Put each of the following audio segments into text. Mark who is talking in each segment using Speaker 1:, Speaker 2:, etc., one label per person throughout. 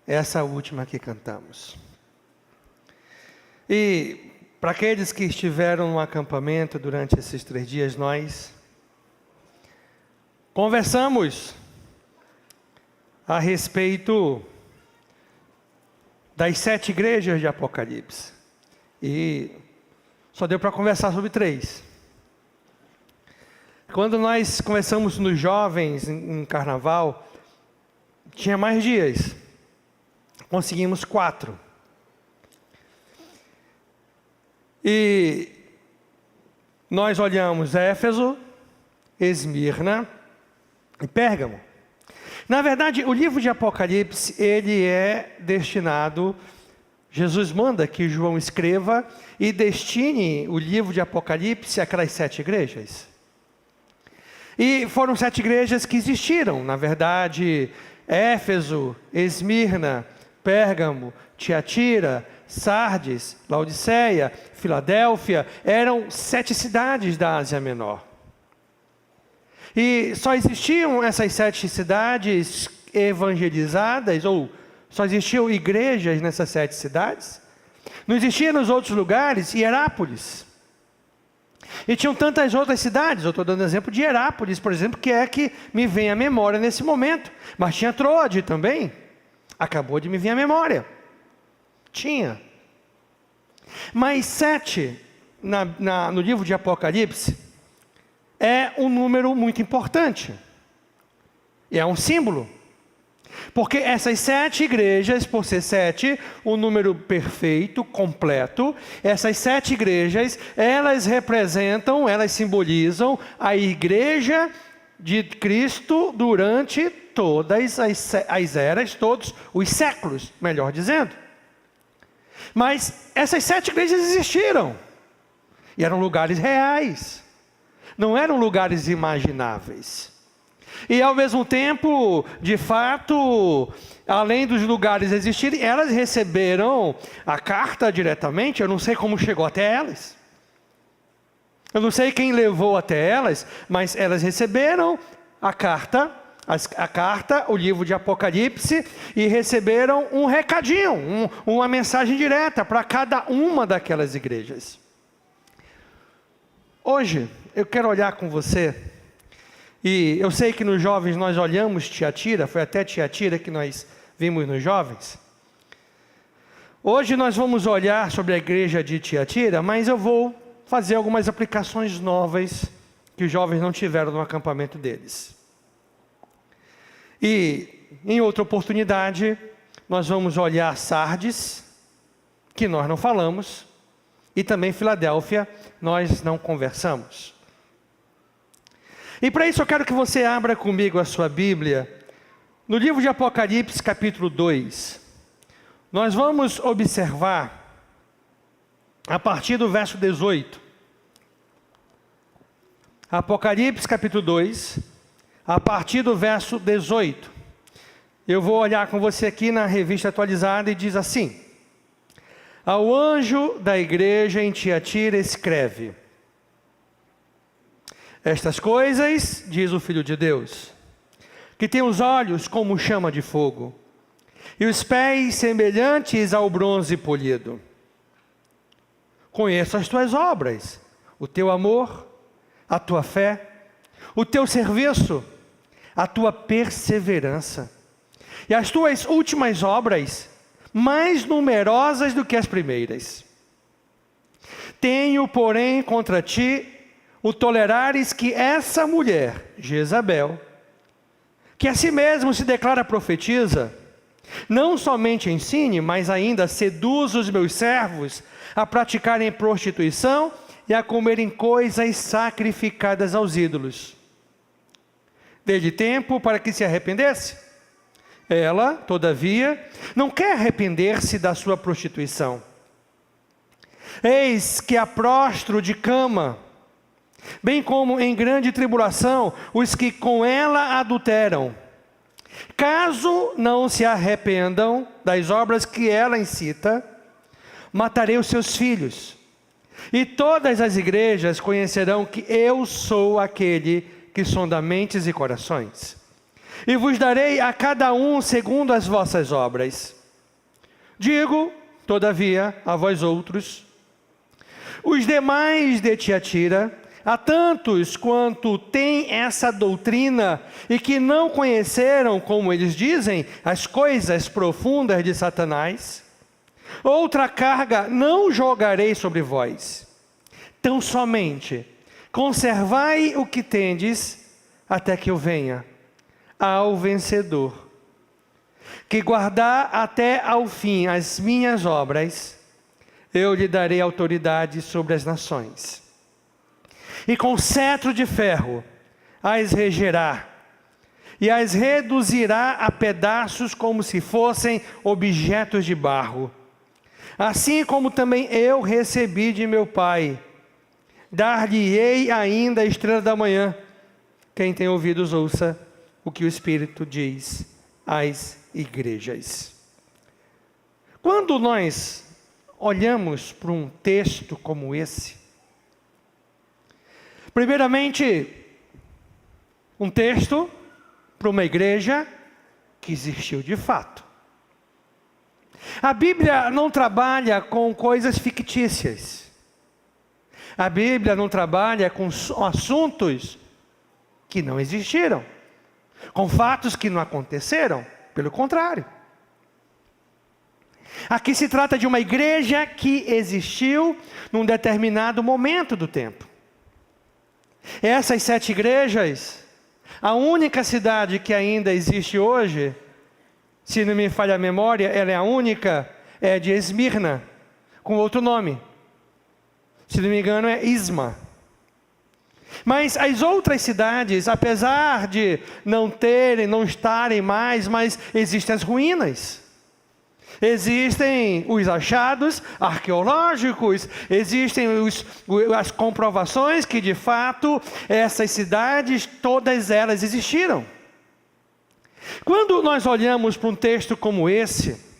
Speaker 1: essa última que cantamos. E para aqueles que estiveram no acampamento durante esses 3 dias, nós conversamos a respeito das 7 igrejas de Apocalipse. E só deu para conversar sobre 3. Quando nós começamos nos jovens, em carnaval, tinha mais dias. Conseguimos 4. E nós olhamos Éfeso, Esmirna e Pérgamo. Na verdade, o livro de Apocalipse, ele é destinado, Jesus manda que João escreva e destine o livro de Apocalipse àquelas 7 igrejas. E foram 7 igrejas que existiram, na verdade, Éfeso, Esmirna, Pérgamo, Tiatira, Sardes, Laodiceia, Filadélfia, eram 7 cidades da Ásia Menor. E só existiam essas 7 cidades evangelizadas, ou só existiam igrejas nessas 7 cidades. Não existia nos outros lugares Hierápolis. E tinham tantas outras cidades. Eu estou dando exemplo de Hierápolis, por exemplo, que é que me vem à memória nesse momento. Mas tinha Troade também. Acabou de me vir à memória. Tinha. Mas 7, no livro de Apocalipse, é um número muito importante. E é um símbolo. Porque essas 7 igrejas, por ser 7, um número perfeito, completo, essas 7 igrejas, elas representam, elas simbolizam a igreja de Cristo durante todas as eras, todos os séculos, melhor dizendo. Mas essas 7 igrejas existiram. E eram lugares reais. Não eram lugares imagináveis. E ao mesmo tempo, de fato, além dos lugares existirem, elas receberam a carta diretamente. Eu não sei como chegou até elas. Eu não sei quem levou até elas, mas elas receberam a carta, o livro de Apocalipse, e receberam um recadinho, uma mensagem direta para cada uma daquelas igrejas. Hoje, eu quero olhar com você, e eu sei que nos jovens nós olhamos Tiatira, foi até Tiatira que nós vimos nos jovens. Hoje nós vamos olhar sobre a igreja de Tiatira, mas eu vou fazer algumas aplicações novas que os jovens não tiveram no acampamento deles. E em outra oportunidade, nós vamos olhar Sardes, que nós não falamos, e também Filadélfia, nós não conversamos. E para isso eu quero que você abra comigo a sua Bíblia, no livro de Apocalipse, capítulo 2. Nós vamos observar, a partir do verso 18. Apocalipse, capítulo 2, a partir do verso 18. Eu vou olhar com você aqui na revista atualizada e diz assim: ao anjo da igreja em Tiatira escreve: estas coisas, diz o Filho de Deus, que tem os olhos como chama de fogo, e os pés semelhantes ao bronze polido. Conheço as tuas obras, o teu amor, a tua fé, o teu serviço, a tua perseverança, e as tuas últimas obras, mais numerosas do que as primeiras. Tenho, porém, contra ti, o tolerares que essa mulher, Jezabel, que a si mesmo se declara profetiza, não somente ensine, mas ainda seduz os meus servos a praticarem prostituição e a comerem coisas sacrificadas aos ídolos. Dê-lhe tempo para que se arrependesse. Ela, todavia, não quer arrepender-se da sua prostituição. Eis que a prostro de cama, bem como em grande tribulação os que com ela adulteram. Caso não se arrependam das obras que ela incita, matarei os seus filhos. E todas as igrejas conhecerão que eu sou aquele que sonda mentes e corações. e vos darei a cada um segundo as vossas obras. Digo, todavia, a vós outros, os demais de Tiatira, a tantos quanto têm essa doutrina e que não conheceram, como eles dizem, as coisas profundas de Satanás, outra carga não jogarei sobre vós. Tão somente conservai o que tendes até que eu venha. Ao vencedor, que guardar até ao fim as minhas obras, eu lhe darei autoridade sobre as nações. E com cetro de ferro as regerá, e as reduzirá a pedaços como se fossem objetos de barro. Assim como também eu recebi de meu Pai, dar-lhe-ei ainda a estrela da manhã. Quem tem ouvidos, ouça o que o Espírito diz às igrejas. Quando nós olhamos para um texto como esse, primeiramente, um texto para uma igreja que existiu de fato. A Bíblia não trabalha com coisas fictícias. A Bíblia não trabalha com assuntos que não existiram, com fatos que não aconteceram, pelo contrário. Aqui se trata de uma igreja que existiu num determinado momento do tempo. Essas 7 igrejas, a única cidade que ainda existe hoje, se não me falha a memória, ela é a única, é de Esmirna, com outro nome. Se não me engano é Isma. Mas as outras cidades, apesar de não estarem mais, mas existem as ruínas. Existem os achados arqueológicos, existem as comprovações que de fato essas cidades, todas elas existiram. Quando nós olhamos para um texto como esse,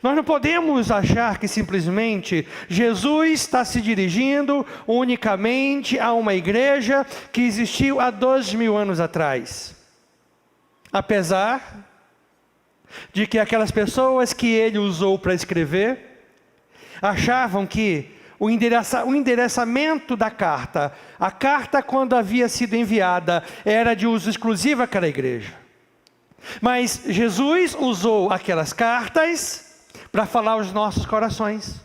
Speaker 1: nós não podemos achar que simplesmente Jesus está se dirigindo unicamente a uma igreja que existiu há 2000 anos atrás. Apesar de que aquelas pessoas que ele usou para escrever, achavam que o endereçamento da carta, a carta quando havia sido enviada, era de uso exclusivo àquela igreja. Mas Jesus usou aquelas cartas para falar aos nossos corações,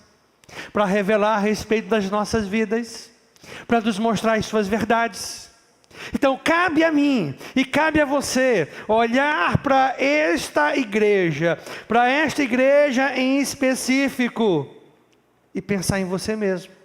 Speaker 1: para revelar a respeito das nossas vidas, para nos mostrar as suas verdades. Então cabe a mim e cabe a você olhar para esta igreja em específico, e pensar em você mesmo,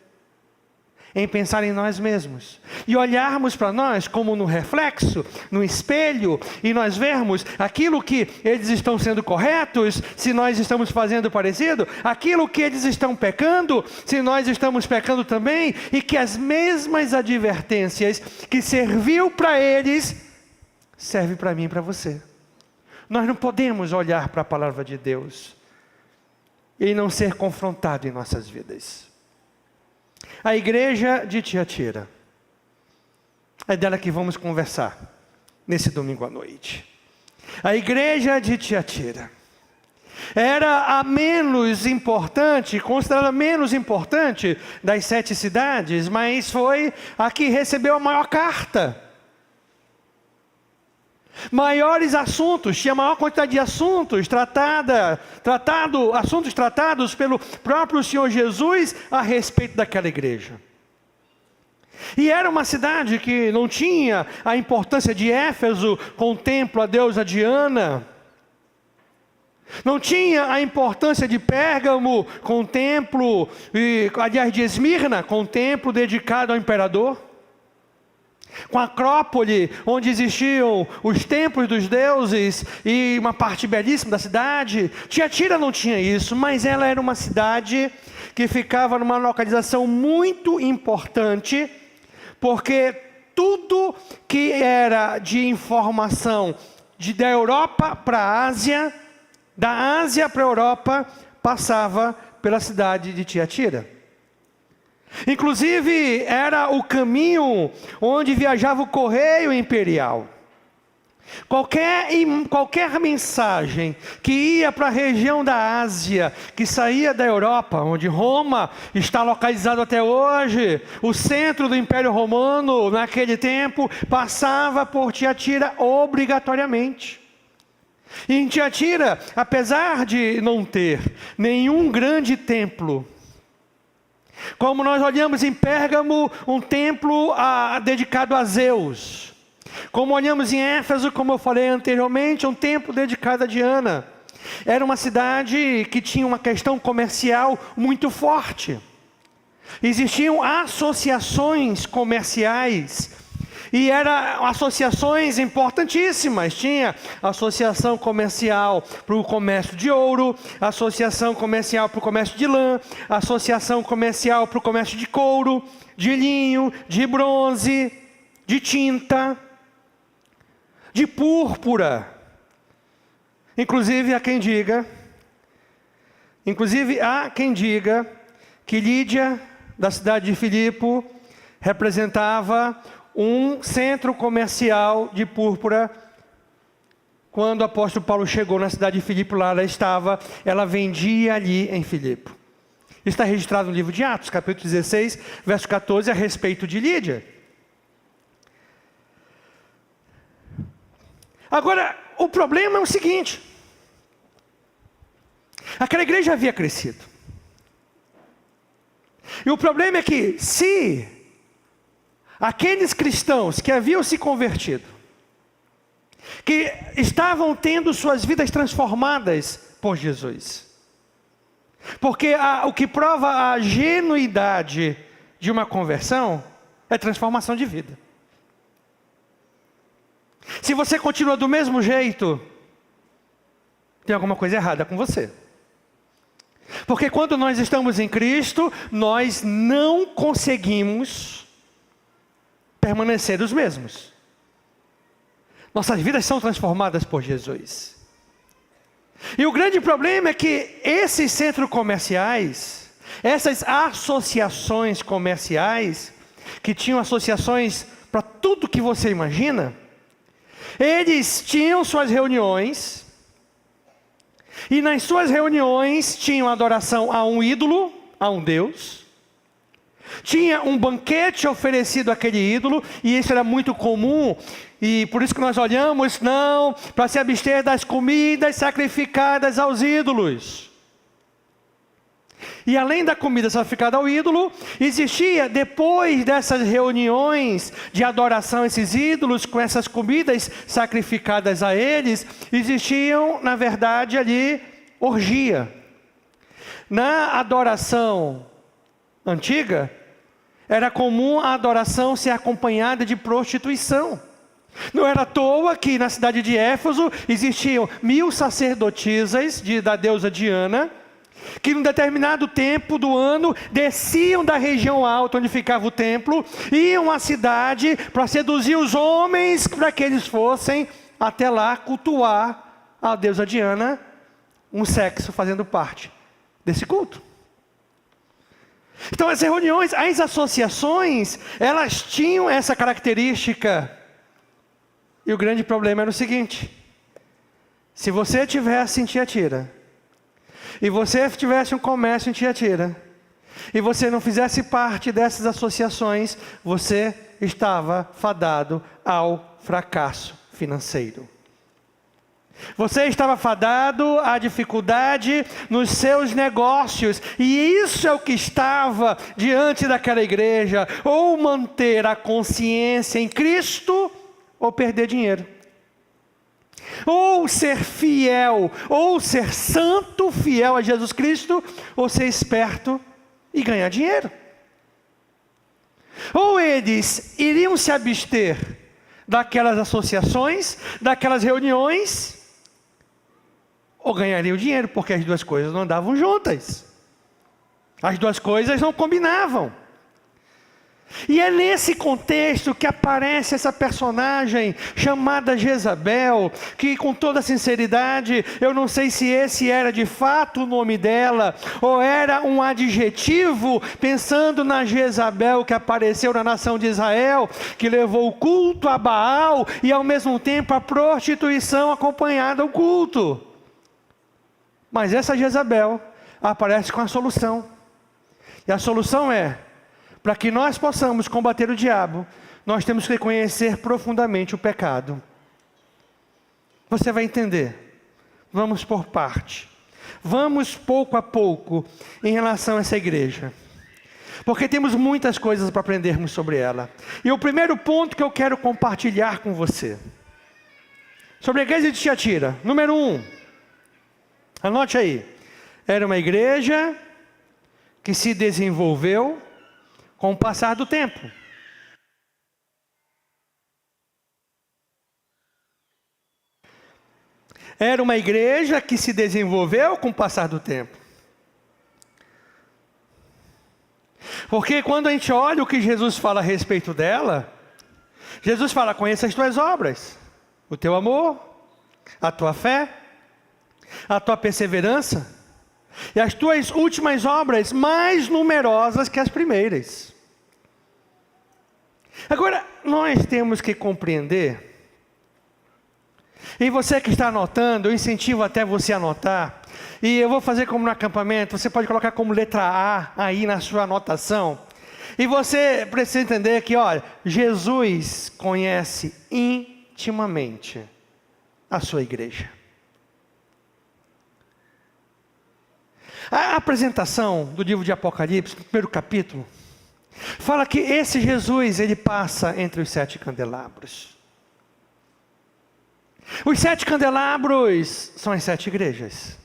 Speaker 1: em pensar em nós mesmos, e olharmos para nós como no reflexo, no espelho, e nós vermos aquilo que eles estão sendo corretos, se nós estamos fazendo parecido, aquilo que eles estão pecando, se nós estamos pecando também, e que as mesmas advertências que serviu para eles, serve para mim e para você. Nós não podemos olhar para a palavra de Deus e não ser confrontado em nossas vidas. A igreja de Tiatira, é dela que vamos conversar nesse domingo à noite. A igreja de Tiatira era a menos importante, considerada menos importante das 7 cidades, mas foi a que recebeu a maior carta. Maiores assuntos, tinha maior quantidade de assuntos assuntos tratados pelo próprio Senhor Jesus a respeito daquela igreja. E era uma cidade que não tinha a importância de Éfeso com o templo à deusa Diana, não tinha a importância de Pérgamo com o templo, aliás de Esmirna com o templo dedicado ao imperador, com a Acrópole, onde existiam os templos dos deuses e uma parte belíssima da cidade. Tiatira não tinha isso, mas ela era uma cidade que ficava numa localização muito importante, porque tudo que era de informação da Europa para a Ásia, da Ásia para a Europa, passava pela cidade de Tiatira. Inclusive, era o caminho onde viajava o correio imperial. Qualquer mensagem que ia para a região da Ásia, que saía da Europa, onde Roma está localizado até hoje, o centro do Império Romano naquele tempo, passava por Tiatira obrigatoriamente. E em Tiatira, apesar de não ter nenhum grande templo, como nós olhamos em Pérgamo, um templo dedicado a Zeus, como olhamos em Éfeso, como eu falei anteriormente, um templo dedicado a Diana. Era uma cidade que tinha uma questão comercial muito forte. Existiam associações comerciais, e eram associações importantíssimas. Tinha associação comercial para o comércio de ouro, associação comercial para o comércio de lã, associação comercial para o comércio de couro, de linho, de bronze, de tinta, de púrpura. Inclusive há quem diga que Lídia, da cidade de Filipe, representava um centro comercial de púrpura. Quando o apóstolo Paulo chegou na cidade de Filipe, lá ela vendia ali em Filipe. Isso está registrado no livro de Atos, capítulo 16, verso 14, a respeito de Lídia. Agora, o problema é o seguinte: aquela igreja havia crescido. E o problema é que, se aqueles cristãos que haviam se convertido, que estavam tendo suas vidas transformadas por Jesus, porque o que prova a genuidade de uma conversão é transformação de vida. Se você continua do mesmo jeito, tem alguma coisa errada com você. Porque quando nós estamos em Cristo, nós não conseguimos permanecer os mesmos. Nossas vidas são transformadas por Jesus. E o grande problema é que esses centros comerciais, essas associações comerciais, que tinham associações para tudo que você imagina, eles tinham suas reuniões, e nas suas reuniões tinham adoração a um ídolo, a um Deus. Tinha um banquete oferecido àquele ídolo, e isso era muito comum, e por isso que nós olhamos, para se abster das comidas sacrificadas aos ídolos. E além da comida sacrificada ao ídolo, existia, depois dessas reuniões de adoração a esses ídolos, com essas comidas sacrificadas a eles, existiam, na verdade, ali, orgia. Na adoração antiga, era comum a adoração ser acompanhada de prostituição. Não era à toa que na cidade de Éfeso existiam 1000 sacerdotisas da deusa Diana, que em um determinado tempo do ano desciam da região alta onde ficava o templo, iam à cidade para seduzir os homens, para que eles fossem até lá cultuar a deusa Diana, um sexo fazendo parte desse culto. Então as reuniões, as associações, elas tinham essa característica. E o grande problema era o seguinte: se você tivesse em Tiatira, e você tivesse um comércio em Tiatira, e você não fizesse parte dessas associações, você estava fadado ao fracasso financeiro. Você estava fadado à dificuldade nos seus negócios, e isso é o que estava diante daquela igreja: ou manter a consciência em Cristo, ou perder dinheiro. Ou ser fiel, ou ser santo, fiel a Jesus Cristo, ou ser esperto e ganhar dinheiro. Ou eles iriam se abster daquelas associações, daquelas reuniões, ou ganhariam dinheiro, porque as duas coisas não andavam juntas. As duas coisas não combinavam. E é nesse contexto que aparece essa personagem chamada Jezabel, que com toda sinceridade, eu não sei se esse era de fato o nome dela, ou era um adjetivo, pensando na Jezabel que apareceu na nação de Israel, que levou o culto a Baal e ao mesmo tempo a prostituição acompanhada ao culto. Mas essa Jezabel aparece com a solução. E a solução é: para que nós possamos combater o diabo, nós temos que conhecer profundamente o pecado. Você vai entender. Vamos por parte. Vamos pouco a pouco em relação a essa igreja. Porque temos muitas coisas para aprendermos sobre ela. E o primeiro ponto que eu quero compartilhar com você, sobre a igreja de Tiatira. Número 1. Anote aí. Era uma igreja que se desenvolveu com o passar do tempo. Era uma igreja que se desenvolveu com o passar do tempo. Porque quando a gente olha o que Jesus fala a respeito dela, Jesus fala: conheça as tuas obras, o teu amor, a tua fé, a tua perseverança, e as tuas últimas obras mais numerosas que as primeiras. Agora, nós temos que compreender, e você que está anotando, eu incentivo até você a anotar, e eu vou fazer como no acampamento, você pode colocar como letra A aí na sua anotação, e você precisa entender que, olha, Jesus conhece intimamente a sua igreja. A apresentação do livro de Apocalipse, no primeiro capítulo, fala que esse Jesus, ele passa entre os 7 candelabros. Os 7 candelabros são as 7 igrejas.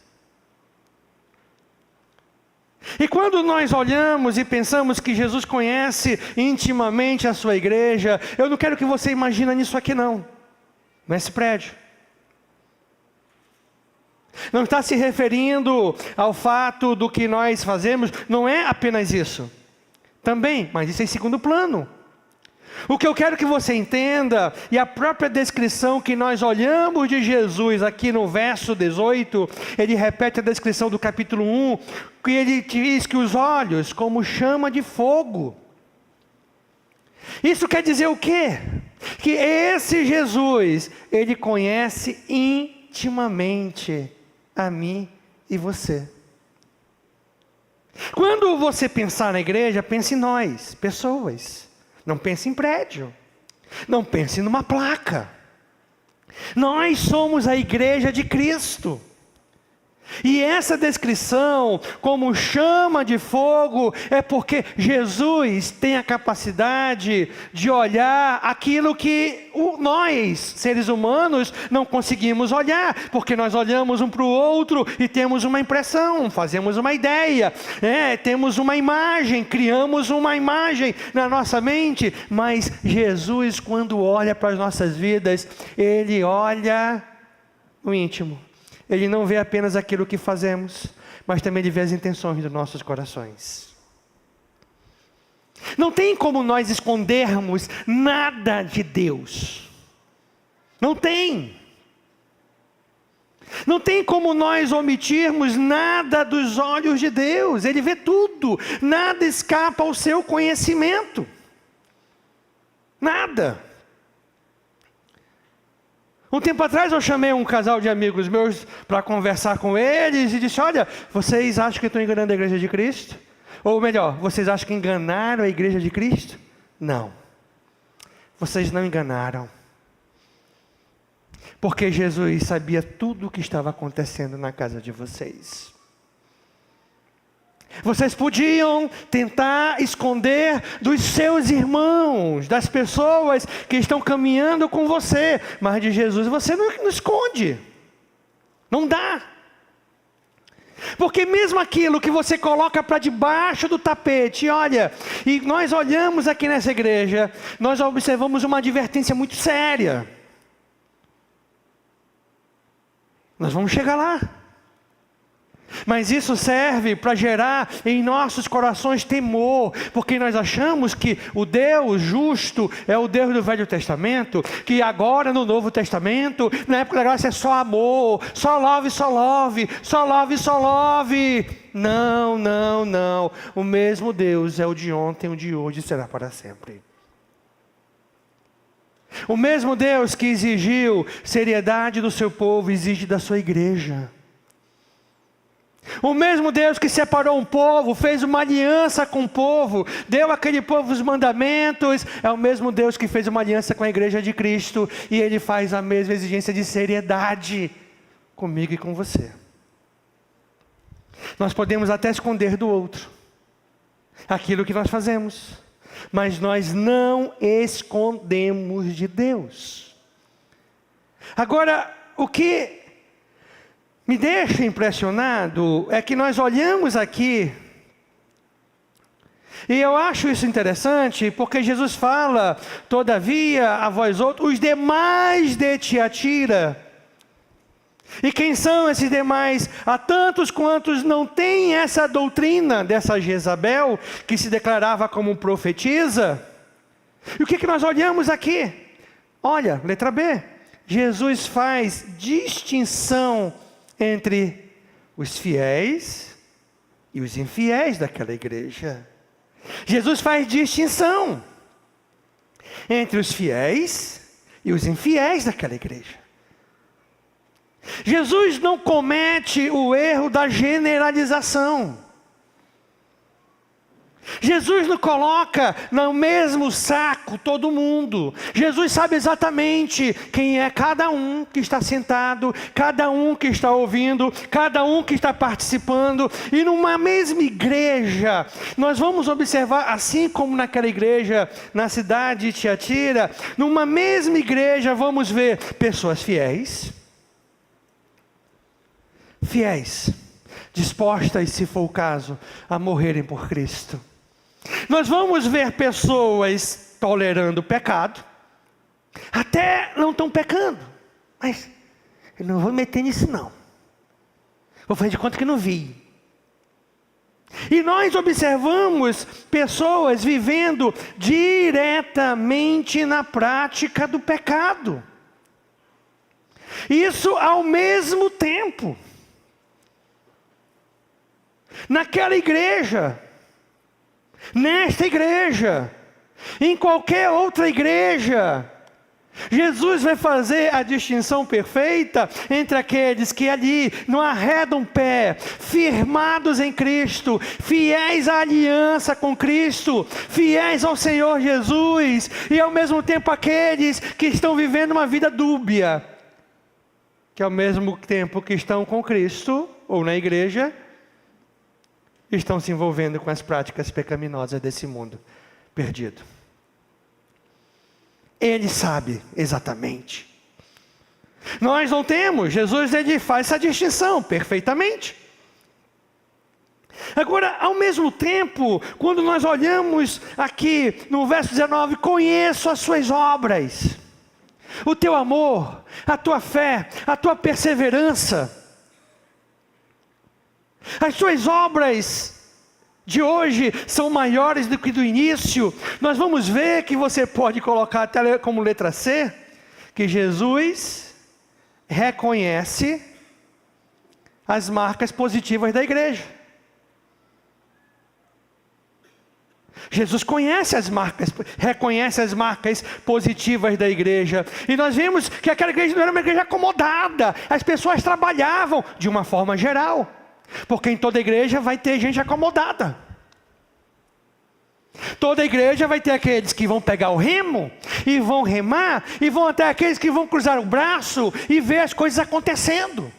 Speaker 1: E quando nós olhamos e pensamos que Jesus conhece intimamente a sua igreja, eu não quero que você imagine nisso aqui não, nesse prédio. Não está se referindo ao fato do que nós fazemos, não é apenas isso. Também, mas isso é em segundo plano. O que eu quero que você entenda, e a própria descrição que nós olhamos de Jesus aqui no verso 18, ele repete a descrição do capítulo 1, que ele diz que os olhos como chama de fogo. Isso quer dizer o quê? Que esse Jesus, ele conhece intimamente a mim e você. Quando você pensar na igreja, pense em nós, pessoas. Não pense em prédio. Não pense numa placa. Nós somos a igreja de Cristo. E essa descrição, como chama de fogo, é porque Jesus tem a capacidade de olhar aquilo que nós, seres humanos, não conseguimos olhar, porque nós olhamos um para o outro e temos uma impressão, fazemos uma ideia, temos uma imagem, criamos uma imagem na nossa mente, mas Jesus, quando olha para as nossas vidas, Ele olha no íntimo. Ele não vê apenas aquilo que fazemos, mas também Ele vê as intenções dos nossos corações. Não tem como nós escondermos nada de Deus. Não tem. Não tem como nós omitirmos nada dos olhos de Deus. Ele vê tudo. Nada escapa ao seu conhecimento. Nada. Um tempo atrás eu chamei um casal de amigos meus para conversar com eles e disse: olha, vocês acham que eu estou enganando a igreja de Cristo? Ou melhor, vocês acham que enganaram a igreja de Cristo? Não. Vocês não enganaram. Porque Jesus sabia tudo o que estava acontecendo na casa de vocês. Vocês podiam tentar esconder dos seus irmãos, das pessoas que estão caminhando com você, mas de Jesus você não esconde, não dá. Porque mesmo aquilo que você coloca para debaixo do tapete, olha, e nós olhamos aqui nessa igreja, nós observamos uma advertência muito séria. Nós vamos chegar lá. Mas isso serve para gerar em nossos corações temor, porque nós achamos que o Deus justo é o Deus do Velho Testamento, que agora no Novo Testamento, na época da graça é só amor, só love, só love, só love, só love. Não, não, não. O mesmo Deus é o de ontem, o de hoje e será para sempre. O mesmo Deus que exigiu seriedade do seu povo, exige da sua igreja. O mesmo Deus que separou um povo, fez uma aliança com o povo, deu àquele povo os mandamentos, é o mesmo Deus que fez uma aliança com a igreja de Cristo, e Ele faz a mesma exigência de seriedade comigo e com você. Nós podemos até esconder do outro aquilo que nós fazemos, mas nós não escondemos de Deus. Agora, o que me deixa impressionado é que nós olhamos aqui, e eu acho isso interessante, porque Jesus fala, todavia, a vós outros, os demais de Tiatira. E quem são esses demais? Há tantos quantos não têm essa doutrina dessa Jezabel, que se declarava como profetisa. E o que nós olhamos aqui? Olha, letra B. Jesus faz distinção entre os fiéis e os infiéis daquela igreja. Jesus faz distinção entre os fiéis e os infiéis daquela igreja. Jesus não comete o erro da generalização. Jesus não coloca no mesmo saco todo mundo. Jesus sabe exatamente quem é cada um que está sentado, cada um que está ouvindo, cada um que está participando. E numa mesma igreja, nós vamos observar, assim como naquela igreja na cidade de Tiatira, numa mesma igreja vamos ver pessoas fiéis, dispostas, se for o caso, a morrerem por Cristo. Nós vamos ver pessoas tolerando o pecado, até não estão pecando, mas eu não vou meter nisso não, vou fazer de conta que não vi. E nós observamos pessoas vivendo diretamente na prática do pecado, isso ao mesmo tempo. Naquela igreja, nesta igreja, em qualquer outra igreja, Jesus vai fazer a distinção perfeita entre aqueles que ali não arredam pé, firmados em Cristo, fiéis à aliança com Cristo, fiéis ao Senhor Jesus, e ao mesmo tempo aqueles que estão vivendo uma vida dúbia, que ao mesmo tempo que estão com Cristo, ou na igreja, estão se envolvendo com as práticas pecaminosas desse mundo perdido. Ele sabe exatamente. Nós não temos. Jesus, ele faz essa distinção perfeitamente. Agora, ao mesmo tempo, quando nós olhamos aqui no verso 19, conheço as suas obras, o teu amor, a tua fé, a tua perseverança. As suas obras de hoje são maiores do que do início. Nós vamos ver que você pode colocar até como letra C, que Jesus reconhece as marcas positivas da igreja. Jesus conhece as marcas, reconhece as marcas positivas da igreja. E nós vimos que aquela igreja não era uma igreja acomodada. As pessoas trabalhavam de uma forma geral. Porque em toda igreja vai ter gente acomodada. Toda igreja vai ter aqueles que vão pegar o remo e vão remar, e vão até aqueles que vão cruzar o braço e ver as coisas acontecendo.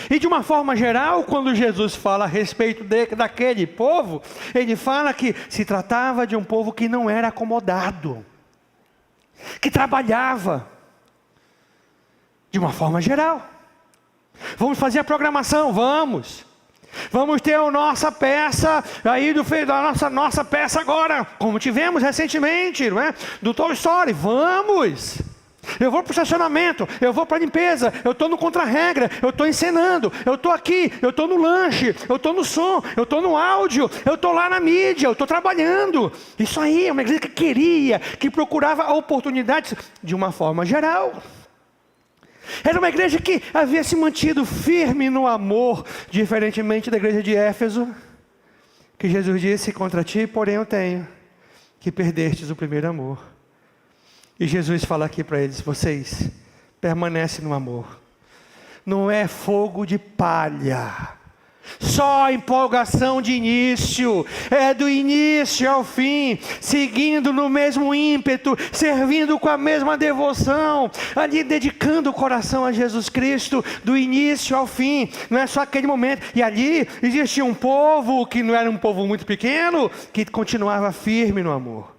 Speaker 1: E de uma forma geral, quando Jesus fala a respeito daquele povo, ele fala que se tratava de um povo que não era acomodado, que trabalhava de uma forma geral. Vamos fazer a programação, vamos ter a nossa peça aí da nossa peça agora, como tivemos recentemente, não é? Do Toy Story, vamos. Eu vou para o estacionamento, eu vou para a limpeza, eu estou no contra-regra, eu estou encenando, eu estou aqui, eu estou no lanche, eu estou no som, eu estou no áudio, eu estou lá na mídia, eu estou trabalhando. Isso aí é uma igreja que queria, que procurava oportunidades de uma forma geral. Era uma igreja que havia se mantido firme no amor, diferentemente da igreja de Éfeso, que Jesus disse: contra ti, porém, eu tenho que perdestes o primeiro amor. E Jesus fala aqui para eles: vocês permanecem no amor. Não é fogo de palha, só empolgação de início, é do início ao fim, seguindo no mesmo ímpeto, servindo com a mesma devoção, ali dedicando o coração a Jesus Cristo, do início ao fim, não é só aquele momento. E ali existia um povo, que não era um povo muito pequeno, que continuava firme no amor.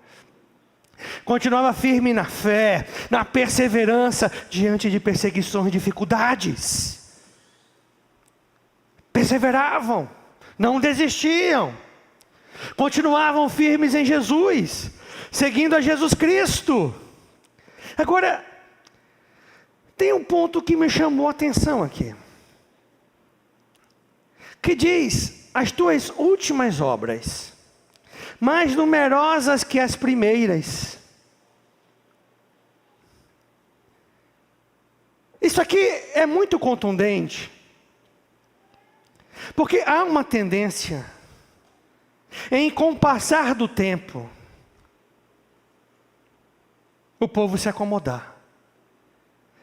Speaker 1: Continuava firme na fé, na perseverança, diante de perseguições e dificuldades. Perseveravam, não desistiam, continuavam firmes em Jesus, seguindo a Jesus Cristo. Agora, tem um ponto que me chamou a atenção aqui, que diz: as tuas últimas obras, mais numerosas que as primeiras. Isso aqui é muito contundente, porque há uma tendência em, com o passar do tempo, o povo se acomodar,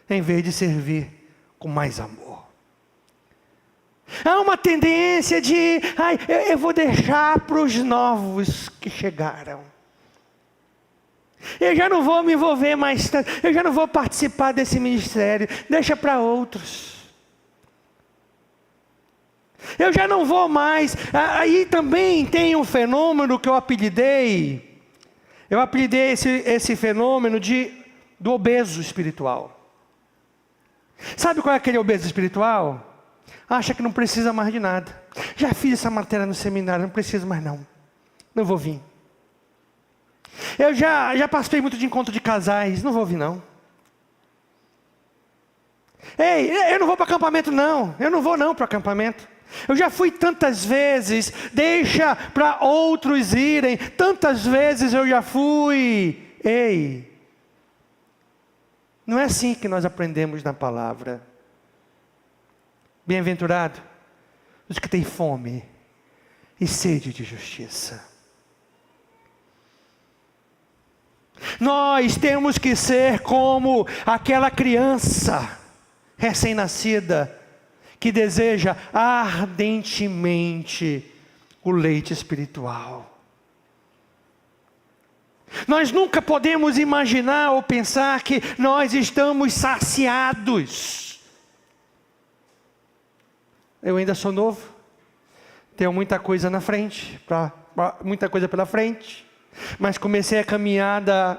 Speaker 1: em vez de servir com mais amor. Há uma tendência de: eu vou deixar para os novos que chegaram. Eu já não vou me envolver mais tanto, eu já não vou participar desse ministério, deixa para outros. Eu já não vou mais. Aí também tem um fenômeno que eu apelidei esse fenômeno do obeso espiritual. Sabe qual é aquele obeso espiritual? Acha que não precisa mais de nada. Já fiz essa matéria no seminário, não preciso mais não. Não vou vir. Eu já participei muito de encontro de casais, não vou vir não. Ei, eu não vou para acampamento não. Eu não vou não para acampamento. Eu já fui tantas vezes, deixa para outros irem. Tantas vezes eu já fui. Ei, não é assim que nós aprendemos na palavra. Bem-aventurado os que têm fome e sede de justiça. Nós temos que ser como aquela criança recém-nascida que deseja ardentemente o leite espiritual. Nós nunca podemos imaginar ou pensar que nós estamos saciados. Eu ainda sou novo, tenho muita coisa na frente, muita coisa pela frente, mas comecei a caminhada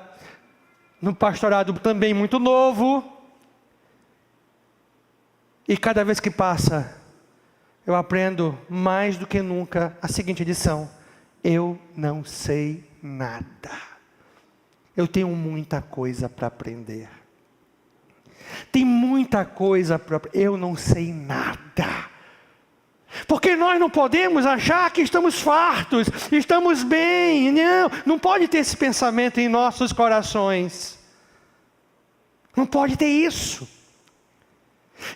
Speaker 1: no pastorado também muito novo, e cada vez que passa, eu aprendo mais do que nunca a seguinte lição: eu não sei nada, eu tenho muita coisa para aprender, tem muita coisa para aprender, eu não sei nada. Porque nós não podemos achar que estamos fartos, estamos bem. Não pode ter esse pensamento em nossos corações. Não pode ter isso.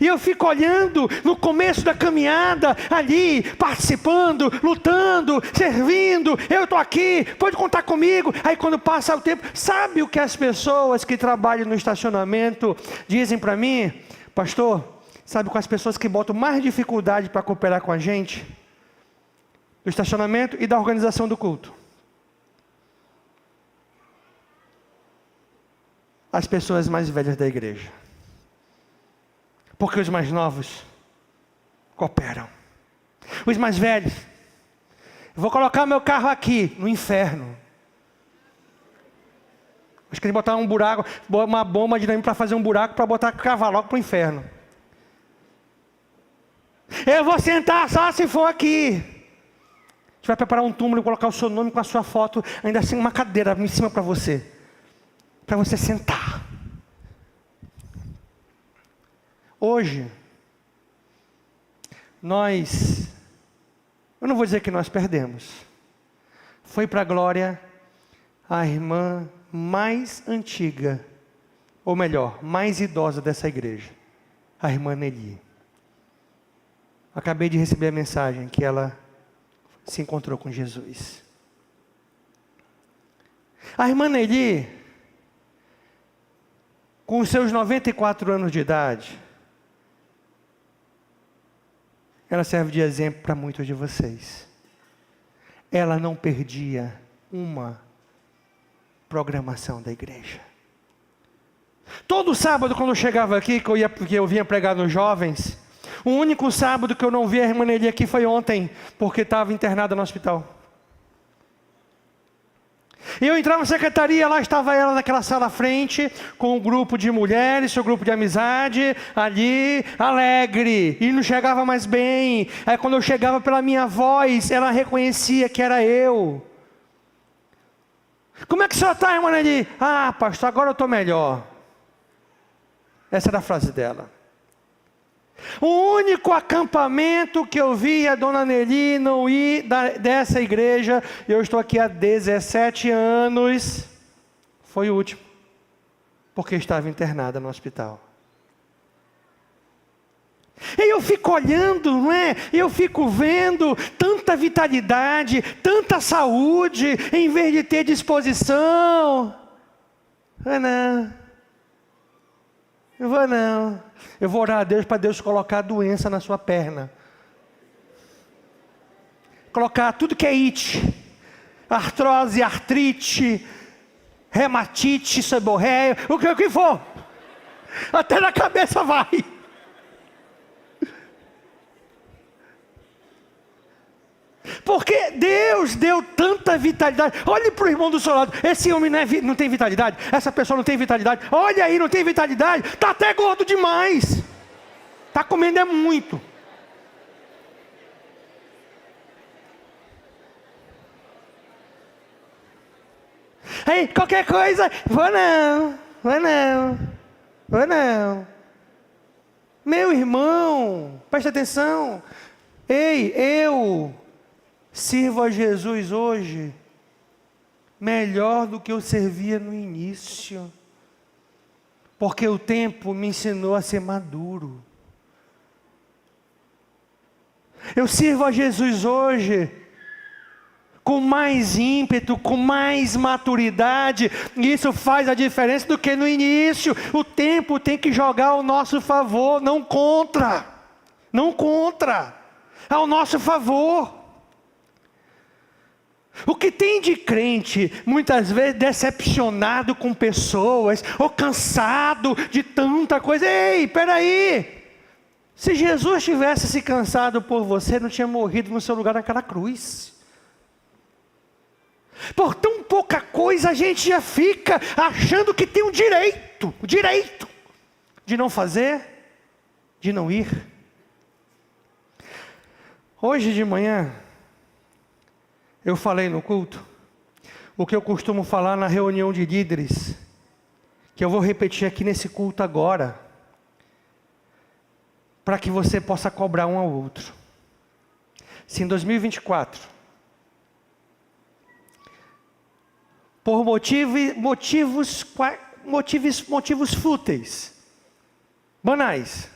Speaker 1: E eu fico olhando no começo da caminhada, ali, participando, lutando, servindo. Eu estou aqui, pode contar comigo. Aí quando passa o tempo, sabe o que as pessoas que trabalham no estacionamento dizem para mim? Pastor, sabe quais pessoas que botam mais dificuldade para cooperar com a gente? Do estacionamento e da organização do culto. As pessoas mais velhas da igreja. Porque os mais novos cooperam. Os mais velhos: vou colocar meu carro aqui, no inferno. Acho que tem que botar um buraco, uma bomba de dinamite para fazer um buraco, para botar o cavalo logo para o inferno. Eu vou sentar só se for aqui. A gente vai preparar um túmulo e colocar o seu nome com a sua foto, ainda assim uma cadeira em cima para você sentar. Hoje, eu não vou dizer que nós perdemos, foi para a glória a irmã mais antiga, ou melhor, mais idosa dessa igreja, a irmã Nelly. Acabei de receber a mensagem que ela se encontrou com Jesus. A irmã Nelly, com os seus 94 anos de idade, ela serve de exemplo para muitos de vocês. Ela não perdia uma programação da igreja. Todo sábado, quando eu chegava aqui, porque eu vinha pregar nos jovens, o único sábado que eu não vi a irmã Nelly aqui foi ontem, porque estava internada no hospital. E eu entrava na secretaria, lá estava ela naquela sala à frente, com um grupo de mulheres, seu grupo de amizade, ali, alegre, e não chegava mais bem. Aí quando eu chegava pela minha voz, ela reconhecia que era eu. Como é que o senhor está, irmã Nelly? Ah, pastor, agora eu estou melhor. Essa era a frase dela. O único acampamento que eu vi a dona Nelly não ir dessa igreja, eu estou aqui há 17 anos, foi o último, porque estava internada no hospital. E eu fico olhando, não é? Eu fico vendo tanta vitalidade, tanta saúde, em vez de ter disposição. Eu vou não. Eu vou orar a Deus para Deus colocar a doença na sua perna. Colocar tudo que é it. Artrose, artrite, rematite, seborréia, o que for. Até na cabeça vai. Porque Deus deu tanta vitalidade. Olhe para o irmão do seu lado. Esse homem não tem vitalidade. Essa pessoa não tem vitalidade. Olha aí, não tem vitalidade. Está até gordo demais. Está comendo muito. Aí, qualquer coisa, vou não. Meu irmão, presta atenção. Ei, eu sirvo a Jesus hoje melhor do que eu servia no início, porque o tempo me ensinou a ser maduro. Eu sirvo a Jesus hoje com mais ímpeto, com mais maturidade, e isso faz a diferença do que no início. O tempo tem que jogar ao nosso favor, não contra, ao nosso favor. O que tem de crente, muitas vezes decepcionado com pessoas, ou cansado de tanta coisa. Ei, peraí, se Jesus tivesse se cansado por você, não tinha morrido no seu lugar naquela cruz. Por tão pouca coisa a gente já fica achando que tem o direito de não fazer, de não ir. Hoje de manhã, eu falei no culto, o que eu costumo falar na reunião de líderes, que eu vou repetir aqui nesse culto agora, para que você possa cobrar um ao outro. Se em 2024, por motivos fúteis, banais,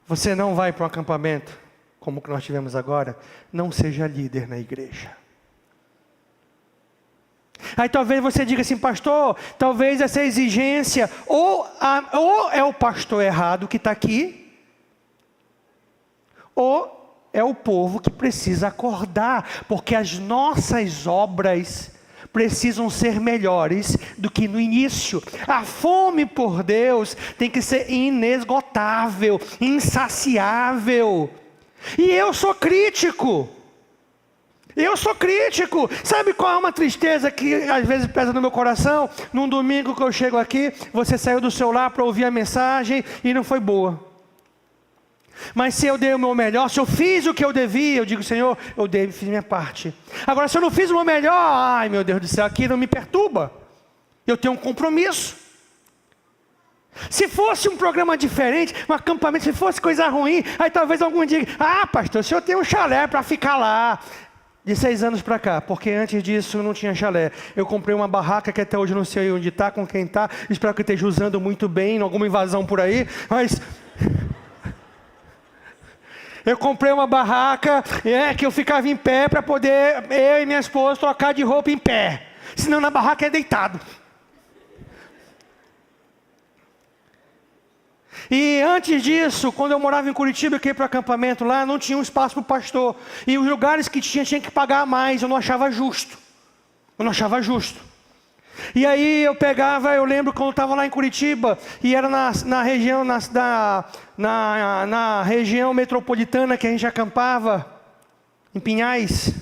Speaker 1: você não vai para um acampamento, como que nós tivemos agora, não seja líder na igreja. Aí talvez você diga assim, pastor, talvez essa exigência, ou é o pastor errado que está aqui, ou é o povo que precisa acordar, porque as nossas obras precisam ser melhores do que no início. A fome por Deus tem que ser inesgotável, insaciável. E eu sou crítico. Sabe qual é uma tristeza que às vezes pesa no meu coração? Num domingo que eu chego aqui, você saiu do seu lar para ouvir a mensagem e não foi boa. Mas se eu dei o meu melhor, se eu fiz o que eu devia, eu digo, Senhor, fiz minha parte. Agora, se eu não fiz o meu melhor, ai meu Deus do céu, aqui não me perturba. Eu tenho um compromisso. Se fosse um programa diferente, um acampamento, se fosse coisa ruim, aí talvez algum dia, pastor, o senhor tem um chalé para ficar lá. De 6 anos para cá, porque antes disso não tinha chalé. Eu comprei uma barraca que até hoje não sei onde está, com quem está. Espero que esteja usando muito bem, alguma invasão por aí. Mas eu comprei uma barraca que eu ficava em pé para poder, eu e minha esposa, trocar de roupa em pé. Senão na barraca é deitado. E antes disso, quando eu morava em Curitiba, eu ia para o acampamento lá, não tinha um espaço para o pastor. E os lugares que tinha que pagar mais, eu não achava justo. E aí eu lembro quando eu estava lá em Curitiba, e era na região metropolitana que a gente acampava, em Pinhais.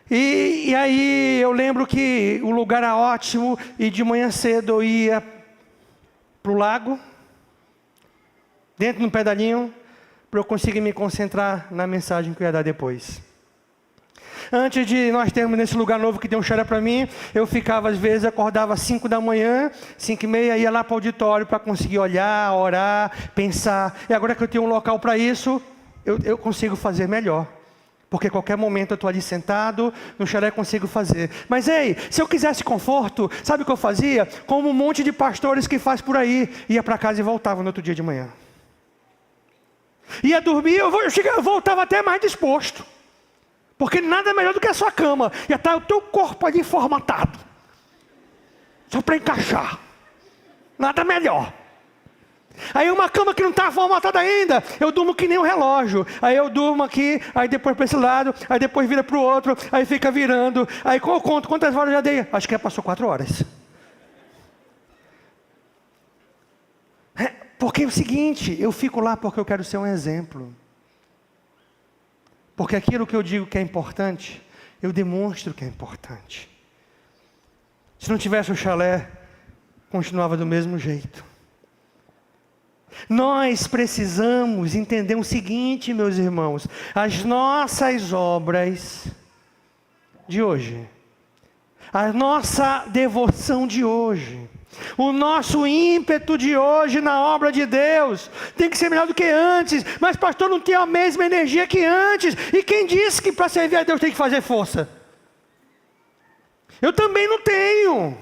Speaker 1: E aí eu lembro que o lugar era ótimo, e de manhã cedo eu ia para o lago, dentro de um pedalinho, para eu conseguir me concentrar na mensagem que eu ia dar depois. Antes de nós termos nesse lugar novo que tem um chalé para mim, eu ficava às vezes, acordava às 5 da manhã, 5h30, ia lá para o auditório para conseguir olhar, orar, pensar. E agora que eu tenho um local para isso, eu consigo fazer melhor. Porque a qualquer momento eu estou ali sentado, no chalé consigo fazer. Mas ei, se eu quisesse conforto, sabe o que eu fazia? Como um monte de pastores que faz por aí. Ia para casa e voltava no outro dia de manhã. Ia dormir, eu voltava até mais disposto. Porque nada é melhor do que a sua cama. Já está o teu corpo ali formatado. Só para encaixar. Nada melhor. Aí uma cama que não está formatada ainda, eu durmo que nem um relógio. Aí eu durmo aqui, aí depois para esse lado, aí depois vira para o outro, aí fica virando. Aí eu conto quantas horas eu já dei. Acho que já passou 4 horas. Porque é o seguinte, eu fico lá porque eu quero ser um exemplo. Porque aquilo que eu digo que é importante, eu demonstro que é importante. Se não tivesse o chalé, continuava do mesmo jeito. Nós precisamos entender o seguinte, meus irmãos: as nossas obras de hoje, a nossa devoção de hoje, o nosso ímpeto de hoje na obra de Deus, tem que ser melhor do que antes. Mas pastor, não tem a mesma energia que antes. E quem disse que para servir a Deus tem que fazer força? Eu também não tenho.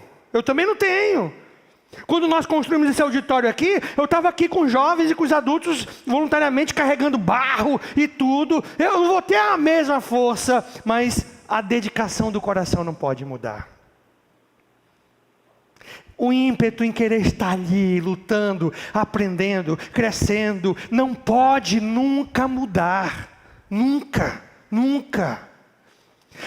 Speaker 1: Quando nós construímos esse auditório aqui, eu estava aqui com os jovens e com os adultos voluntariamente carregando barro e tudo. Eu não vou ter a mesma força, mas a dedicação do coração não pode mudar. O ímpeto em querer estar ali, lutando, aprendendo, crescendo, não pode nunca mudar. Nunca.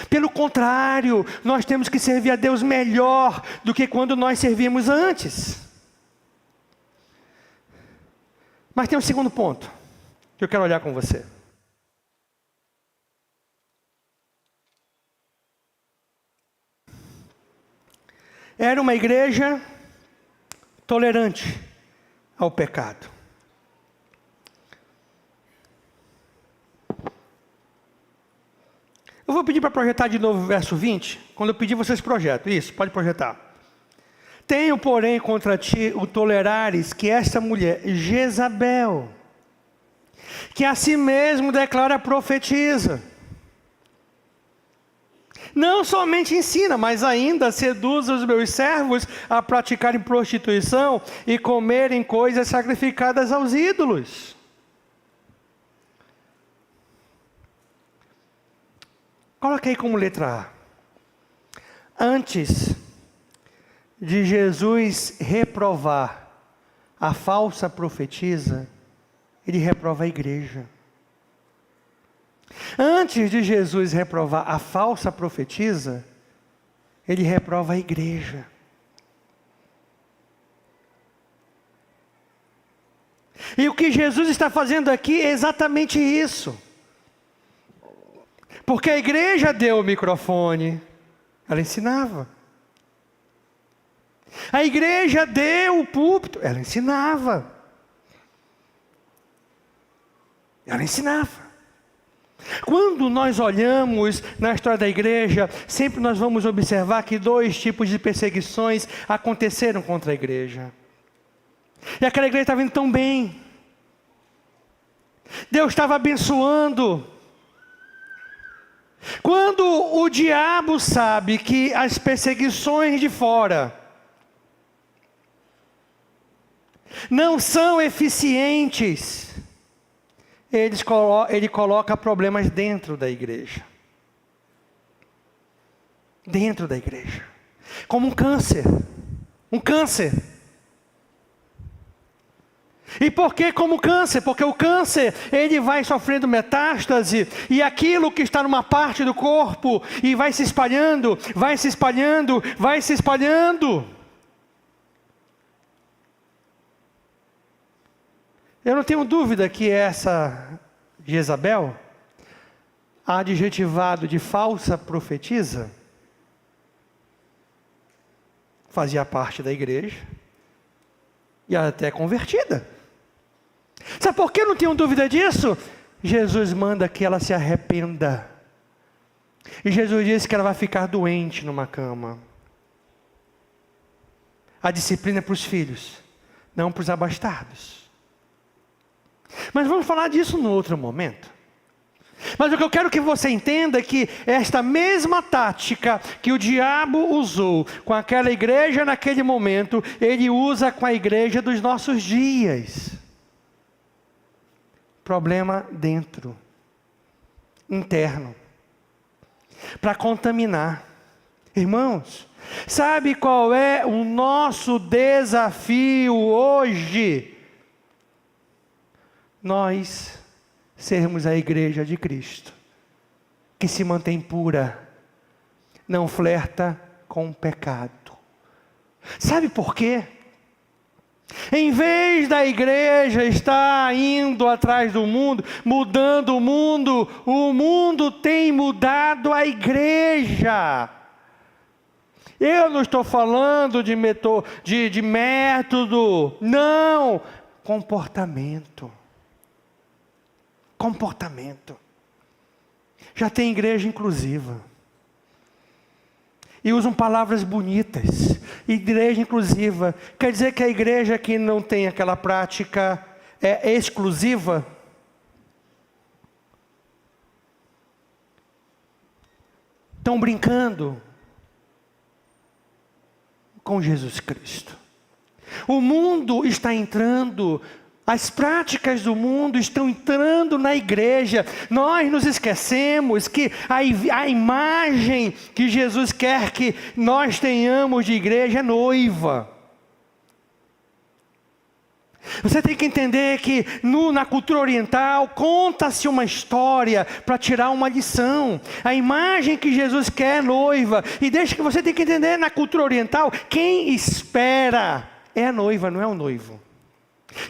Speaker 1: Pelo contrário, nós temos que servir a Deus melhor do que quando nós servíamos antes. Mas tem um segundo ponto que eu quero olhar com você. Era uma igreja tolerante ao pecado. Eu vou pedir para projetar de novo o verso 20. Quando eu pedir, vocês projetam. Isso, pode projetar. Tenho, porém, contra ti o tolerares que esta mulher, Jezabel, que a si mesmo declara profetiza, não somente ensina, mas ainda seduz os meus servos a praticarem prostituição e comerem coisas sacrificadas aos ídolos. Coloque aí como letra A. Antes de Jesus reprovar a falsa profetisa, ele reprova a igreja. Antes de Jesus reprovar a falsa profetisa, ele reprova a igreja. E o que Jesus está fazendo aqui é exatamente isso. Porque a igreja deu o microfone, ela ensinava. A igreja deu o púlpito, ela ensinava. Quando nós olhamos na história da igreja, sempre nós vamos observar que 2 tipos de perseguições aconteceram contra a igreja. E aquela igreja estava indo tão bem. Deus estava abençoando. Quando o diabo sabe que as perseguições de fora não são eficientes, ele coloca problemas dentro da igreja. Dentro da igreja. Como um câncer. Um câncer. E por que como câncer? Porque o câncer, ele vai sofrendo metástase, e aquilo que está numa parte do corpo, e vai se espalhando, vai se espalhando, vai se espalhando. Eu não tenho dúvida que essa Jezabel, adjetivado de falsa profetisa, fazia parte da igreja, e até convertida. Sabe por que eu não tenho dúvida disso? Jesus manda que ela se arrependa. E Jesus disse que ela vai ficar doente numa cama. A disciplina é para os filhos, não para os abastados. Mas vamos falar disso no outro momento. Mas o que eu quero que você entenda é que esta mesma tática que o diabo usou com aquela igreja naquele momento, ele usa com a igreja dos nossos dias. Problema dentro, interno, para contaminar. Irmãos, sabe qual é o nosso desafio hoje? Nós sermos a igreja de Cristo, que se mantém pura, não flerta com o pecado. Sabe por quê? Em vez da igreja estar indo atrás do mundo, mudando o mundo tem mudado a igreja. Eu não estou falando de método, não, comportamento. Comportamento. Já tem igreja inclusiva. E usam palavras bonitas. Igreja inclusiva. Quer dizer que a igreja que não tem aquela prática é exclusiva? Estão brincando com Jesus Cristo. O mundo está entrando. As práticas do mundo estão entrando na igreja. Nós nos esquecemos que a imagem que Jesus quer que nós tenhamos de igreja é noiva. Você tem que entender que na cultura oriental conta-se uma história para tirar uma lição. A imagem que Jesus quer é noiva. E deixa que você tem que entender, na cultura oriental, quem espera é a noiva, não é o noivo.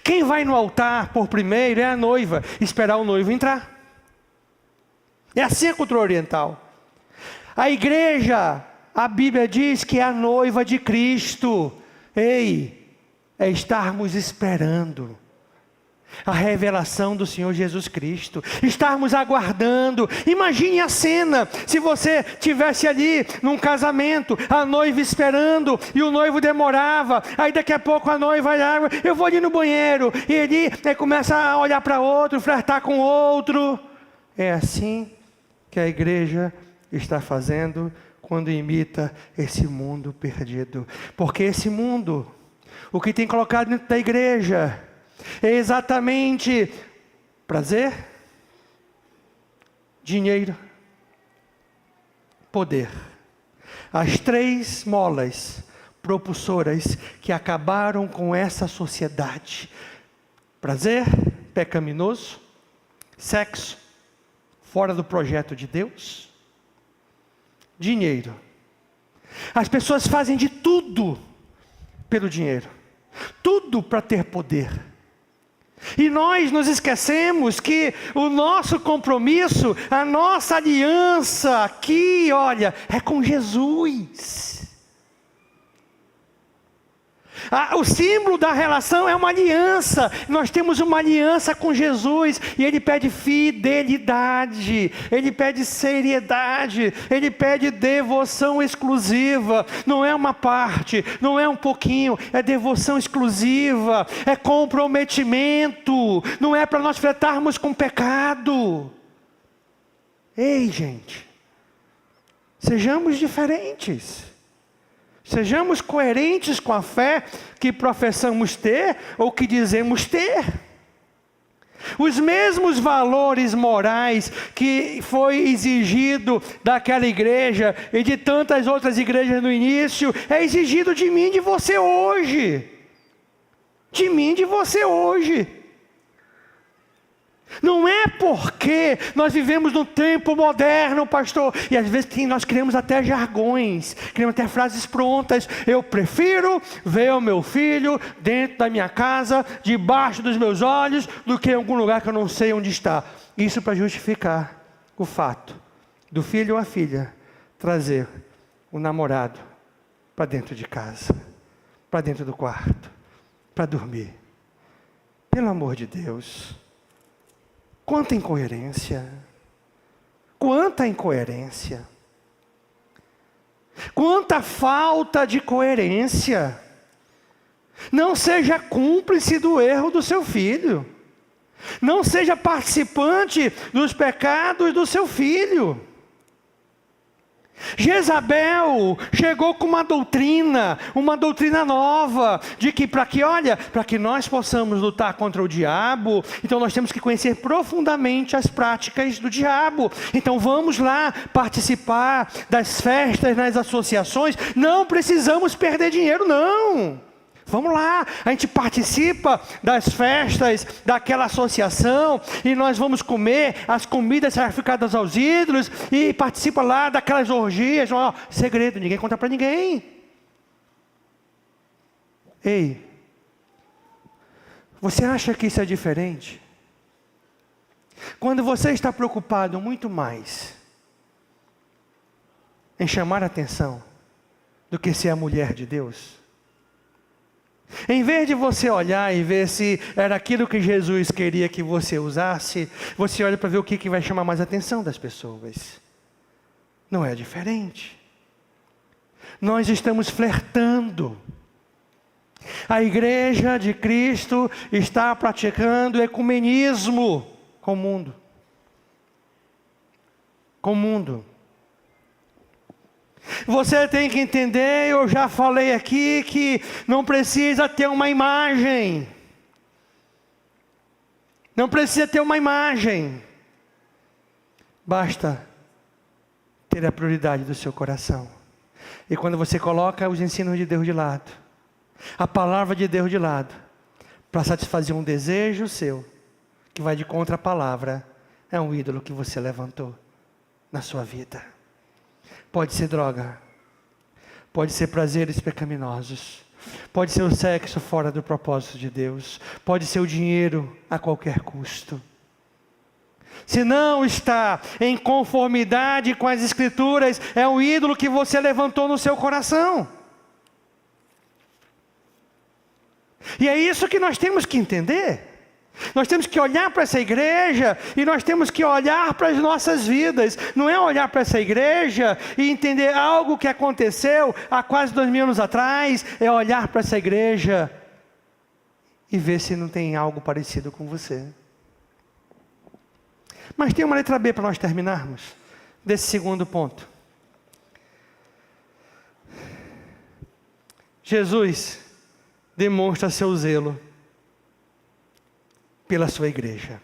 Speaker 1: Quem vai no altar por primeiro é a noiva, esperar o noivo entrar. É assim a cultura oriental. A igreja, a Bíblia diz que é a noiva de Cristo. Ei, é estarmos esperando a revelação do Senhor Jesus Cristo, estarmos aguardando. Imagine a cena, se você estivesse ali num casamento, a noiva esperando, e o noivo demorava, aí daqui a pouco a noiva, eu vou ali no banheiro, e ele começa a olhar para outro, flertar com outro. É assim que a igreja está fazendo quando imita esse mundo perdido, porque esse mundo, o que tem colocado dentro da igreja, é exatamente prazer, dinheiro, poder. As três molas propulsoras que acabaram com essa sociedade. Prazer pecaminoso, sexo fora do projeto de Deus, dinheiro. As pessoas fazem de tudo pelo dinheiro, tudo para ter poder. E nós nos esquecemos que o nosso compromisso, a nossa aliança aqui, olha, é com Jesus. O símbolo da relação é uma aliança. Nós temos uma aliança com Jesus. E Ele pede fidelidade. Ele pede seriedade. Ele pede devoção exclusiva. Não é uma parte, não é um pouquinho. É devoção exclusiva. É comprometimento. Não é para nós flertarmos com pecado. Ei, gente. Sejamos diferentes. Sejamos coerentes com a fé que professamos ter ou que dizemos ter. Os mesmos valores morais que foi exigido daquela igreja e de tantas outras igrejas no início, é exigido de mim e de você hoje. De mim e de você hoje. Não é porque nós vivemos num tempo moderno, pastor, e às vezes nós criamos até jargões, criamos até frases prontas. Eu prefiro ver o meu filho dentro da minha casa, debaixo dos meus olhos, do que em algum lugar que eu não sei onde está. Isso para justificar o fato do filho ou a filha trazer o namorado para dentro de casa, para dentro do quarto, para dormir. Pelo amor de Deus. Quanta incoerência, quanta incoerência, quanta falta de coerência. Não seja cúmplice do erro do seu filho, não seja participante dos pecados do seu filho. Jezabel chegou com uma doutrina nova, de que para que nós possamos lutar contra o diabo, então nós temos que conhecer profundamente as práticas do diabo. Então vamos lá participar das festas nas associações, não precisamos perder dinheiro não. Vamos lá, a gente participa das festas daquela associação e nós vamos comer as comidas sacrificadas aos ídolos e participa lá daquelas orgias. Segredo, ninguém conta para ninguém. Ei, você acha que isso é diferente? Quando você está preocupado muito mais em chamar a atenção do que ser a mulher de Deus, em vez de você olhar e ver se era aquilo que Jesus queria que você usasse, você olha para ver o que vai chamar mais a atenção das pessoas. Não é diferente. Nós estamos flertando. A igreja de Cristo está praticando ecumenismo com o mundo. Com o mundo. Você tem que entender, eu já falei aqui, que não precisa ter uma imagem. Não precisa ter uma imagem. Basta ter a prioridade do seu coração. E quando você coloca os ensinos de Deus de lado, a palavra de Deus de lado, para satisfazer um desejo seu, que vai de contra a palavra, é um ídolo que você levantou na sua vida. Pode ser droga, pode ser prazeres pecaminosos, pode ser o sexo fora do propósito de Deus, pode ser o dinheiro a qualquer custo. Se não está em conformidade com as Escrituras, é um ídolo que você levantou no seu coração. E é isso que nós temos que entender. Nós temos que olhar para essa igreja e nós temos que olhar para as nossas vidas. Não é olhar para essa igreja e entender algo que aconteceu há quase 2000 anos atrás. É olhar para essa igreja e ver se não tem algo parecido com você. Mas tem uma letra B para nós terminarmos desse segundo ponto. Jesus demonstra seu zelo pela sua igreja.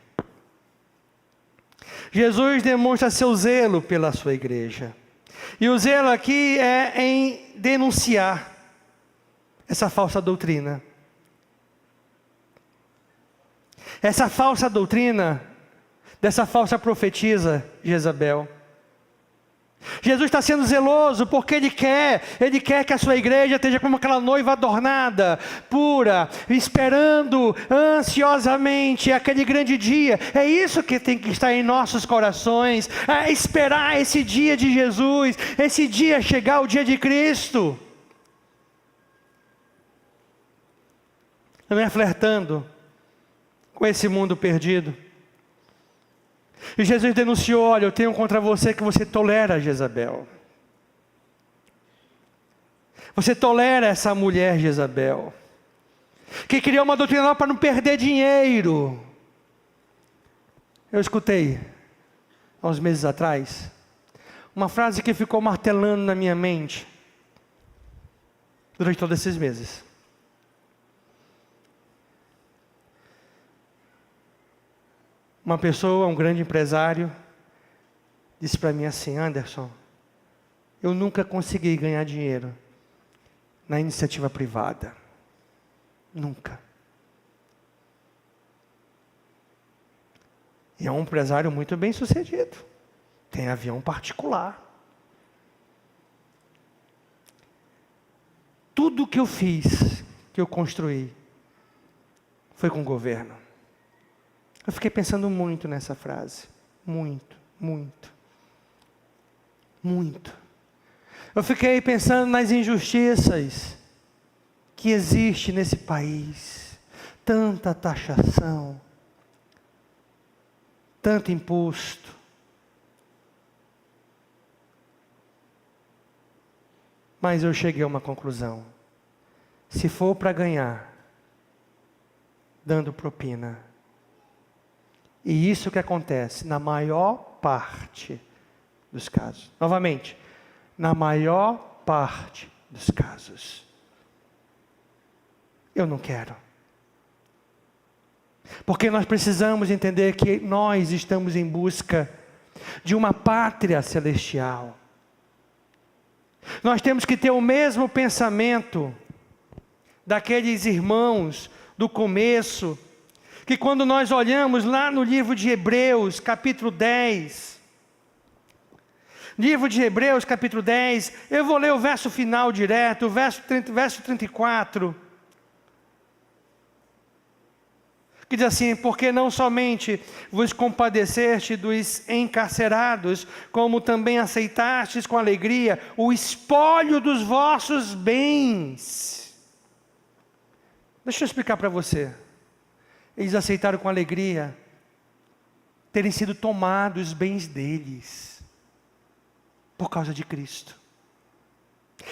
Speaker 1: Jesus demonstra seu zelo pela sua igreja. E o zelo aqui é em denunciar essa falsa doutrina. Essa falsa doutrina dessa falsa profetisa Jezabel. Jesus está sendo zeloso porque Ele quer que a sua igreja esteja como aquela noiva adornada, pura, esperando ansiosamente aquele grande dia. É isso que tem que estar em nossos corações, é esperar esse dia de Jesus, esse dia chegar, o dia de Cristo. não é flertando com esse mundo perdido. E Jesus denunciou: olha, eu tenho contra você que você tolera Jezabel. Você tolera essa mulher Jezabel, que criou uma doutrina nova para não perder dinheiro. Eu escutei, há uns meses atrás, uma frase que ficou martelando na minha mente, durante todos esses meses. Uma pessoa, um grande empresário, disse para mim assim: Anderson, eu nunca consegui ganhar dinheiro na iniciativa privada. Nunca. E é um empresário muito bem sucedido. Tem avião particular. Tudo que eu fiz, que eu construí, foi com o governo. Eu fiquei pensando muito nessa frase. Muito, muito. Muito. Eu fiquei pensando nas injustiças que existe nesse país. Tanta taxação, tanto imposto. Mas eu cheguei a uma conclusão: se for para ganhar dando propina, e isso que acontece na maior parte dos casos, novamente, na maior parte dos casos, eu não quero. Porque nós precisamos entender que nós estamos em busca de uma pátria celestial. Nós temos que ter o mesmo pensamento daqueles irmãos do começo, que quando nós olhamos lá no livro de Hebreus, capítulo 10, livro de Hebreus, capítulo 10, eu vou ler o verso final direto, o verso 34, que diz assim: porque não somente vos compadeceste dos encarcerados, como também aceitastes com alegria o espólio dos vossos bens. Deixa eu explicar para você. Eles aceitaram com alegria terem sido tomados os bens deles, por causa de Cristo.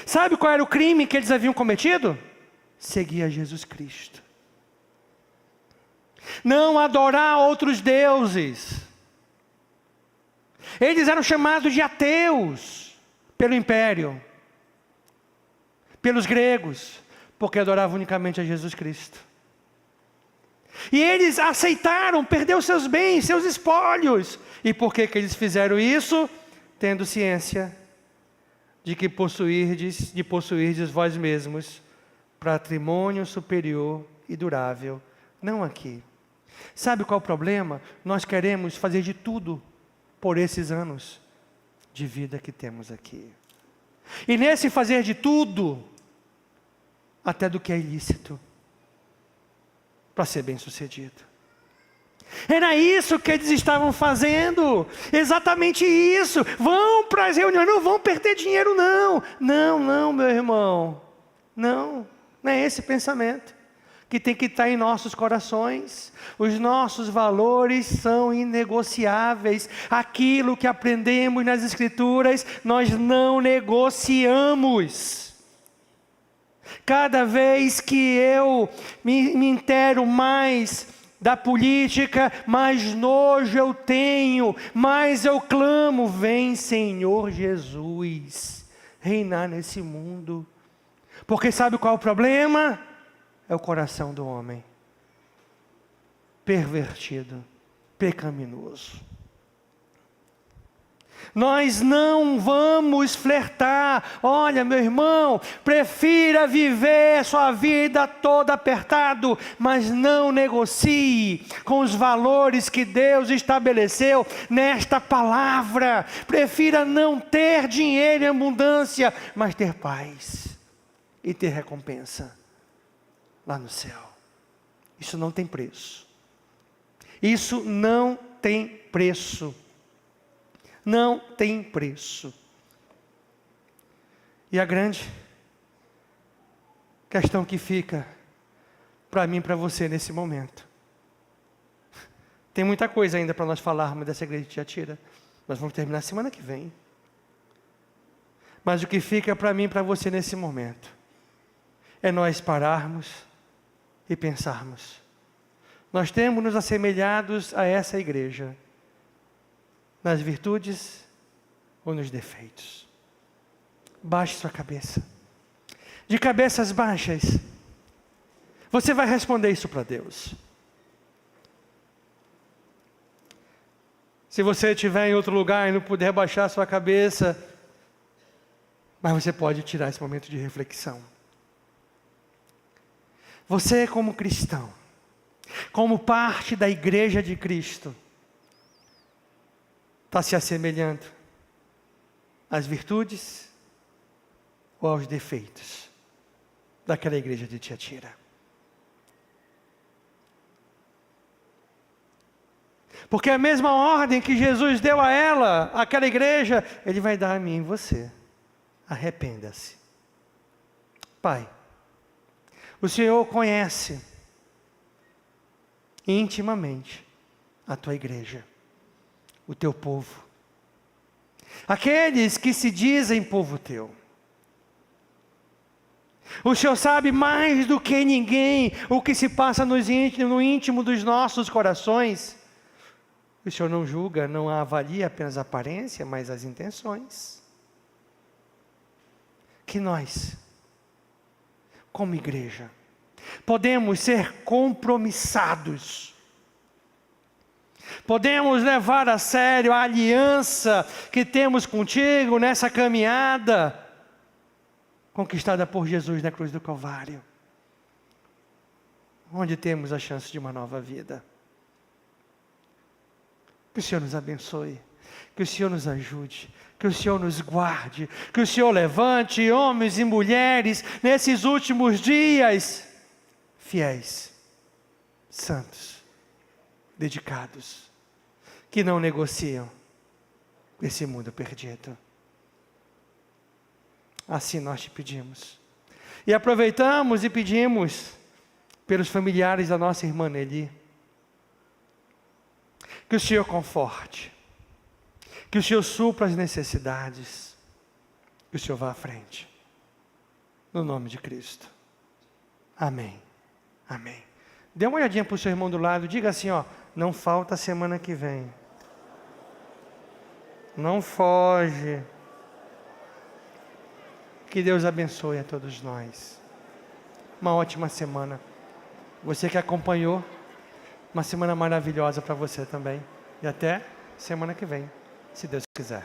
Speaker 1: Sabe qual era o crime que eles haviam cometido? Seguir a Jesus Cristo. Não adorar outros deuses. Eles eram chamados de ateus pelo império, pelos gregos, porque adoravam unicamente a Jesus Cristo. E eles aceitaram perder os seus bens, seus espólios. E por que eles fizeram isso? Tendo ciência de que possuirdes vós mesmos patrimônio superior e durável, não aqui. Sabe qual é o problema? Nós queremos fazer de tudo por esses anos de vida que temos aqui. E nesse fazer de tudo, até do que é ilícito, para ser bem sucedido. Era isso que eles estavam fazendo, exatamente isso. Vão para as reuniões, não vão perder dinheiro não. Não, meu irmão, não é esse pensamento que tem que estar em nossos corações. Os nossos valores são inegociáveis. Aquilo que aprendemos nas Escrituras, nós não negociamos. Cada vez que eu me intero mais da política, mais nojo eu tenho, mais eu clamo: vem Senhor Jesus, reinar nesse mundo. Porque sabe qual é o problema? É o coração do homem, pervertido, pecaminoso. Nós não vamos flertar. Olha, meu irmão, prefira viver sua vida toda apertado, mas não negocie com os valores que Deus estabeleceu nesta palavra. Prefira não ter dinheiro em abundância, mas ter paz e ter recompensa lá no céu. Isso não tem preço. Isso não tem preço. Não tem preço. E a grande questão que fica para mim e para você nesse momento. Tem muita coisa ainda para nós falarmos dessa igreja de Tiatira. Nós vamos terminar semana que vem. Mas o que fica para mim e para você nesse momento é nós pararmos e pensarmos. Nós temos nos assemelhados a essa igreja, nas virtudes ou nos defeitos? Baixe sua cabeça. De cabeças baixas, você vai responder isso para Deus. Se você estiver em outro lugar e não puder baixar sua cabeça, mas você pode tirar esse momento de reflexão. Você como cristão, como parte da igreja de Cristo, está se assemelhando às virtudes ou aos defeitos daquela igreja de Tiatira? Porque a mesma ordem que Jesus deu a ela, aquela igreja, Ele vai dar a mim e você. Arrependa-se. Pai, o Senhor conhece intimamente a tua igreja, o teu povo, aqueles que se dizem povo teu. O Senhor sabe mais do que ninguém o que se passa no íntimo dos nossos corações. O Senhor não julga, não avalia apenas a aparência, mas as intenções. Que nós, como igreja, podemos ser compromissados. Podemos levar a sério a aliança que temos contigo nessa caminhada conquistada por Jesus na cruz do Calvário, onde temos a chance de uma nova vida. Que o Senhor nos abençoe, que o Senhor nos ajude, que o Senhor nos guarde, que o Senhor levante homens e mulheres nesses últimos dias, fiéis, santos, dedicados, que não negociam com esse mundo perdido. Assim nós te pedimos. E aproveitamos e pedimos pelos familiares da nossa irmã Nelly, que o Senhor conforte, que o Senhor supra as necessidades, que o Senhor vá à frente, no nome de Cristo. Amém, amém. Dê uma olhadinha para o seu irmão do lado, diga assim, ó, não falta semana que vem, não foge. Que Deus abençoe a todos nós, uma ótima semana, você que acompanhou, uma semana maravilhosa para você também. E até semana que vem, se Deus quiser.